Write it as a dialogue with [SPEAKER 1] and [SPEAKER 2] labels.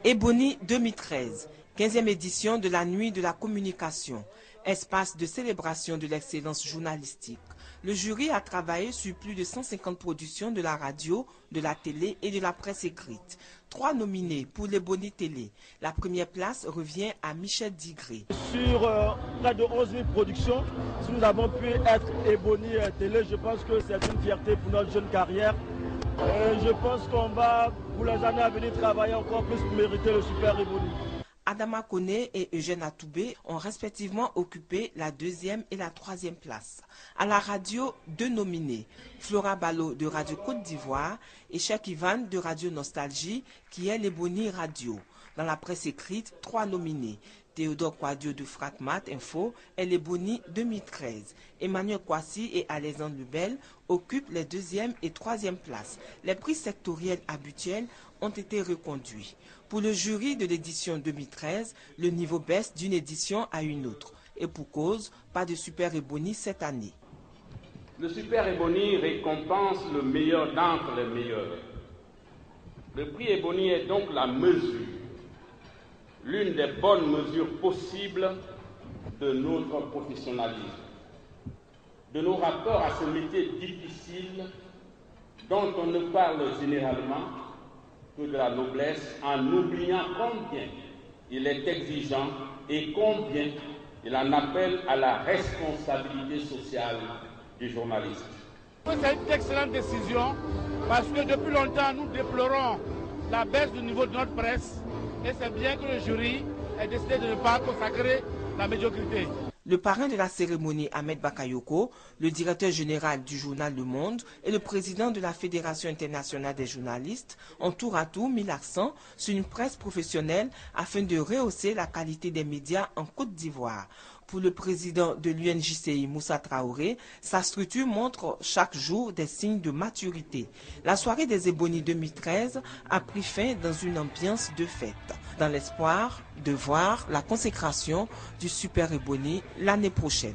[SPEAKER 1] Ebony 2013, 15e édition de la Nuit de la communication, espace de célébration de l'excellence journalistique. Le jury a travaillé sur plus de 150 productions de la radio, de la télé et de la presse écrite. 3 nominés pour l'Ebony Télé. La première place revient à Michel Digré.
[SPEAKER 2] Sur près de 11 000 productions, si nous avons pu être Ebony Télé, je pense que c'est une fierté pour notre jeune carrière. Je pense qu'on va, pour les années à venir, travailler encore plus pour mériter le Super Ebony.
[SPEAKER 1] Adama Koné et Eugène Atoubé ont respectivement occupé la 2e et la 3e place. À la radio, 2 nominés, Flora Balo de Radio Côte d'Ivoire et Cheikh Ivan de Radio Nostalgie, qui est l'Ebony Radio. Dans la presse écrite, 3 nominés, Théodore Quadio de Fragmat Info et l'Ebony 2013. Emmanuel Kwasi et Alexandre Lebel occupent les 2e et 3e places. Les prix sectoriels habituels ont été reconduits. Pour le jury de l'édition 2013, le niveau baisse d'une édition à une autre. Et pour cause, pas de Super Ebony cette année.
[SPEAKER 3] Le Super Ebony récompense le meilleur d'entre les meilleurs. Le prix Ebony est donc la mesure, l'une des bonnes mesures possibles de notre professionnalisme, de nos rapports à ce métier difficile dont on ne parle généralement que de la noblesse, en oubliant combien il est exigeant et combien il en appelle à la responsabilité sociale du journaliste.
[SPEAKER 4] C'est une excellente décision parce que depuis longtemps nous déplorons la baisse du niveau de notre presse et c'est bien que le jury ait décidé de ne pas consacrer la médiocrité.
[SPEAKER 1] Le parrain de la cérémonie, Ahmed Bakayoko, le directeur général du journal Le Monde et le président de la Fédération internationale des journalistes ont tour à tour mis l'accent sur une presse professionnelle afin de rehausser la qualité des médias en Côte d'Ivoire. Pour le président de l'UNJCI, Moussa Traoré, sa structure montre chaque jour des signes de maturité. La soirée des Ebony 2013 a pris fin dans une ambiance de fête, dans l'espoir de voir la consécration du Super Ebony l'année prochaine.